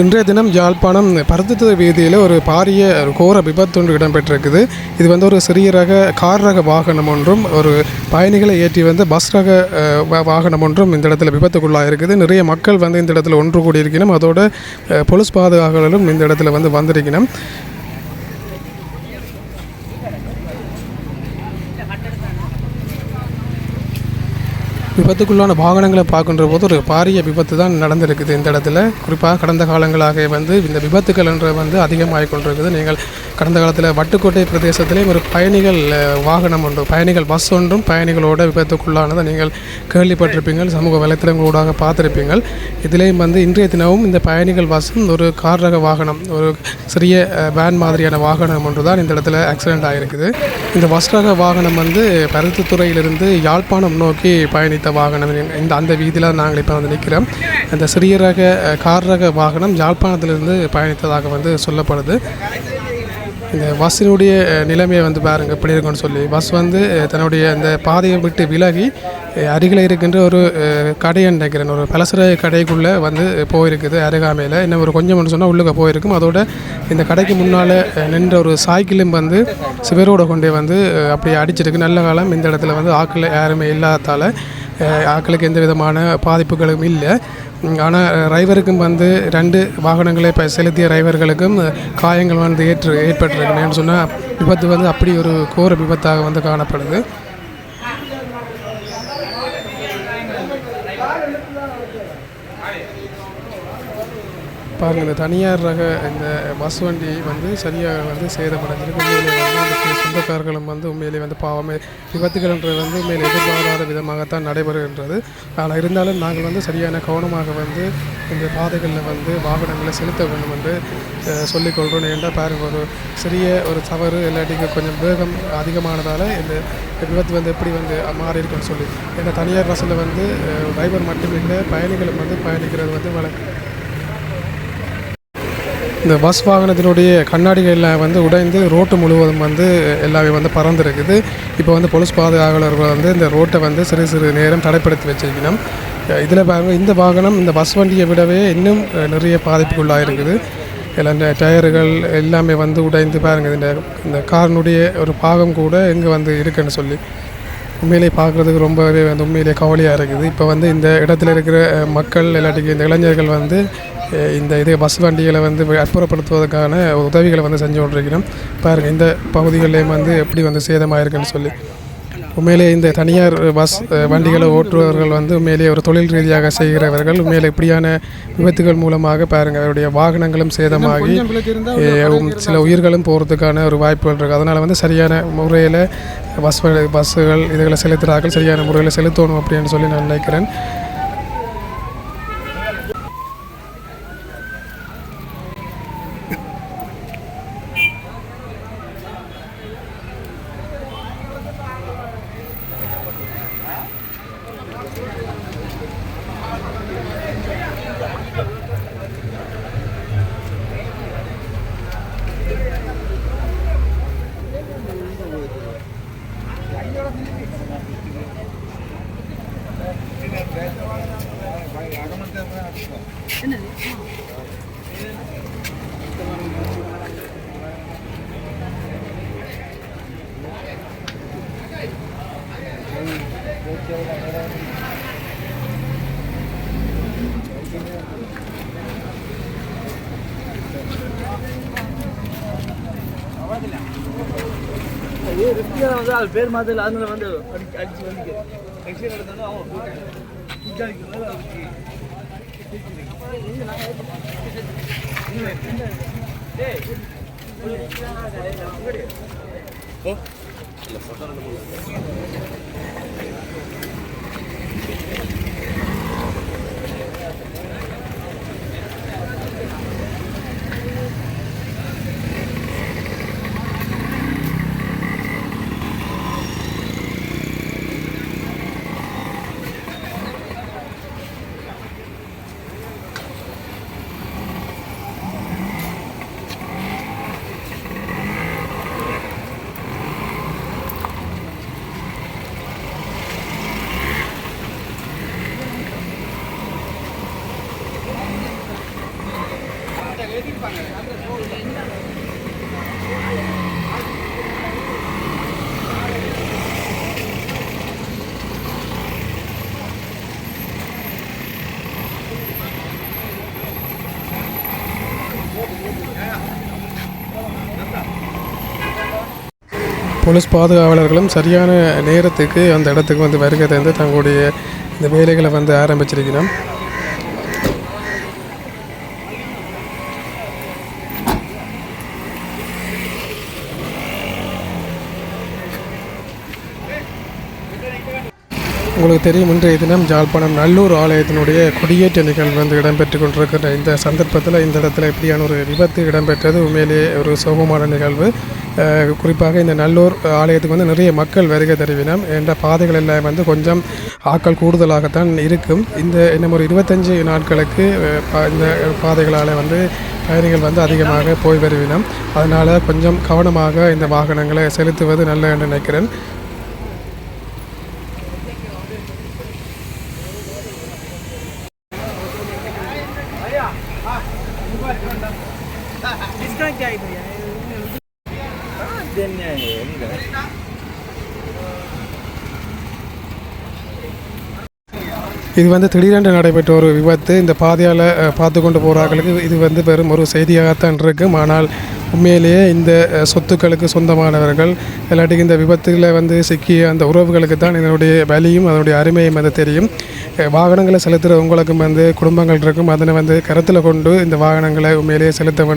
இன்றைய தினம் யாழ்ப்பாணம் பருத்தித்துறை வீதியில் ஒரு பாரிய கோர விபத்து ஒன்று இடம்பெற்றிருக்குது. இது ஒரு சிறிய ரக கார் ரக வாகனம் ஒன்றும் ஒரு பயணிகளை ஏற்றி பஸ் ரக வாகனம் ஒன்றும் இந்த இடத்துல விபத்துக்குள்ளாக இருக்குது. நிறைய மக்கள் இந்த இடத்துல ஒன்று கூடியிருக்கணும். அதோட போலீஸ் பாதுகாவலரும் இந்த இடத்துல வந்திருக்கணும். விபத்துக்குள்ளான வாகனங்களை பார்க்கின்ற போது ஒரு பாரிய விபத்து தான் நடந்திருக்குது இந்த இடத்துல. குறிப்பாக கடந்த காலங்களாக இந்த விபத்துக்கள் என்று அதிகமாகிக் கொண்டிருக்குது. நீங்கள் கடந்த காலத்தில் வட்டுக்கோட்டை பிரதேசத்திலே ஒரு பயணிகள் வாகனம் ஒன்று, பயணிகள் பஸ் ஒன்றும் பயணிகளோட விபத்துக்குள்ளானதை நீங்கள் கேள்விப்பட்டிருப்பீங்கள், சமூக வலைத்தளங்களூடாக பார்த்துருப்பீங்கள். இதிலேயும் இன்றைய தினமும் இந்த பயணிகள் பஸ்ஸும் ஒரு கார் ரக வாகனம், ஒரு சிறிய வேன் மாதிரியான வாகனம் ஒன்று தான் இந்த இடத்துல ஆக்சிடென்ட் ஆகிருக்குது. இந்த பஸ் ரக வாகனம் பருத்தித்துறையிலிருந்து யாழ்ப்பாணம் நோக்கி பயணித்த வாகனம். அந்த வீதியில் நாங்கள் இப்போ நிற்கிறோம். அந்த சிறிய ரக கார் ரக வாகனம் யாழ்ப்பாணத்திலிருந்து பயணித்ததாக சொல்லப்படுது. இந்த பஸ்ஸினுடைய நிலைமையை பாருங்கள் எப்படி இருக்குன்னு சொல்லி. பஸ் தன்னுடைய அந்த பாதையை விட்டு விலகி அருகில் இருக்கின்ற ஒரு கடையை நினைக்கிறேன், ஒரு பலசர கடைக்குள்ளே போயிருக்குது. அருகாமையில் இன்னும் ஒரு கொஞ்சம் சொன்னால் உள்ளுக்க போயிருக்கும். அதோட இந்த கடைக்கு முன்னால் நின்ற ஒரு சைக்கிளும் சிவரோட கொண்டே அப்படியே அடிச்சிருக்கு. நல்ல காலம் இந்த இடத்துல ஆட்கள் யாருமே இல்லாததால் ஆட்களுக்கு எந்த விதமான பாதிப்புகளும் இல்லை. ஆனால் டிரைவருக்கும் 2 வாகனங்களை செலுத்திய டிரைவர்களுக்கும் காயங்கள் ஏற்பட்டிருக்கு சொன்னால் விபத்து அப்படி ஒரு கோர விபத்தாக காணப்படுது. பாருங்கள், இந்த தனியார் ரக இந்த பஸ் வண்டி சரியாக சேதமடைஞ்சிருக்கு. உண்மையிலே இந்த சொந்தக்காரர்களும் உண்மையிலே பாவமே விபத்துகள்ன்றது உண்மையிலே எதிர்பாராத விதமாகத்தான் நடைபெறுகின்றது. ஆனால் இருந்தாலும் நாங்கள் சரியான கவனமாக இந்த பாதைகளில் வாகனங்களை செலுத்த வேண்டும் என்று சொல்லிக்கொள்கிறோம். ஏன்டா பாருங்கள், ஒரு சிறிய ஒரு தவறு இல்லாட்டிக்கு கொஞ்சம் வேகம் அதிகமானதால் இந்த விபத்து எப்படி மாறி இருக்குன்னு சொல்லி. ஏன்னா தனியார் பஸ்ஸில் டிரைவர் மட்டுமில்லை, பயணிகளும் பயணிக்கிறது வழக்கு. இந்த பஸ் வாகனத்தினுடைய கண்ணாடிகளில் உடைந்து ரோட்டு முழுவதும் எல்லாமே பறந்துருக்குது. இப்போ போலீஸ் பாதுகாவலர்கள் இந்த ரோட்டை சிறு சிறு நேரம் தடைப்படுத்தி வச்சிருக்கணும். இதில் பாருங்கள், இந்த வாகனம் இந்த பஸ் வண்டியை விடவே இன்னும் நிறைய பாதிப்புக்குள்ளாக இருக்குது. எல்லாம் இந்த டயர்கள் எல்லாமே உடைந்து பாருங்கள், இந்த காரினுடைய ஒரு பாகம் கூட எங்கே இருக்குன்னு சொல்லி உண்மையிலே பார்க்குறதுக்கு ரொம்பவே உண்மையிலே கவலையாக இருக்குது. இப்போ இந்த இடத்துல இருக்கிற மக்கள் இல்லாட்டிக்கு இந்த இளைஞர்கள் இந்த பஸ் வண்டிகளை அப்புறப்படுத்துவதற்கான உதவிகளை செஞ்சு கொண்டிருக்கிறோம். பாருங்கள், இந்த பகுதிகளிலேயும் எப்படி சேதமாயிருக்குன்னு சொல்லி. உண்மையிலே இந்த தனியார் பஸ் வண்டிகளை ஓட்டுபவர்கள் உண்மையிலே ஒரு தொழில் ரீதியாக செய்கிறவர்கள் உண்மையிலே இப்படியான விபத்துகள் மூலமாக பாருங்கள் அவருடைய வாகனங்களும் சேதமாகி சில உயிர்களும் போகிறதுக்கான ஒரு வாய்ப்புகள் இருக்குது. அதனால் சரியான முறையில் பஸ்ஸுகள் இதுகளை செலுத்துகிறார்கள், சரியான முறையில் செலுத்தணும் அப்படின்னு சொல்லி நான் நினைக்கிறேன். அது பேர் மாதிரி அதனால அடிச்சு நடந்தாலும் அவன் போலீஸ் பாதுகாவலர்களும் சரியான நேரத்துக்கு அந்த இடத்துக்கு வந்து வருகை தந்து தங்களுடைய இந்த வேலைகளை வந்து ஆரம்பிச்சிருக்கிறோம். உங்களுக்கு தெரியும், இன்றைய தினம் யாழ்ப்பாணம் நல்லூர் ஆலயத்தினுடைய கொடியேற்ற நிகழ்வு வந்து இடம்பெற்று கொண்டிருக்கிற இந்த சந்தர்ப்பத்தில் இந்த இடத்துல இப்படியான ஒரு விபத்து இடம்பெற்றது உண்மையிலேயே ஒரு சோகமான நிகழ்வு. குறிப்பாக இந்த நல்லூர் ஆலயத்துக்கு வந்து நிறைய மக்கள் வருகை தருவினம் என்ற பாதைகள் எல்லாம் வந்து கொஞ்சம் ஆட்கள் கூடுதலாகத்தான் இருக்கும். இந்த இன்னும் ஒரு 25 நாட்களுக்கு இந்த பாதைகளால் வந்து பயணிகள் வந்து அதிகமாக போய் வருவினம். அதனால் கொஞ்சம் கவனமாக இந்த வாகனங்களை செலுத்துவது நல்ல என்று நினைக்கிறேன். இது வந்து திடீரென்று நடைபெற்ற ஒரு விபத்து. இந்த பாதையால் பார்த்து கொண்டு போகிறார்களுக்கு இது வந்து வெறும் ஒரு செய்தியாகத்தான் இருக்கும். ஆனால் உண்மையிலேயே இந்த சொத்துக்களுக்கு சொந்தமானவர்கள் இல்லாட்டிக்கு இந்த விபத்தில் வந்து சிக்கிய அந்த உறவுகளுக்கு தான் இதனுடைய வலியும் அதனுடைய அருமையும் வந்து தெரியும். வாகனங்களை செலுத்துகிற உங்களுக்கும் வந்து குடும்பங்கள் இருக்கும். அதனை வந்து கருத்தில் கொண்டு இந்த வாகனங்களை உண்மையிலேயே செலுத்த வேண்டும்.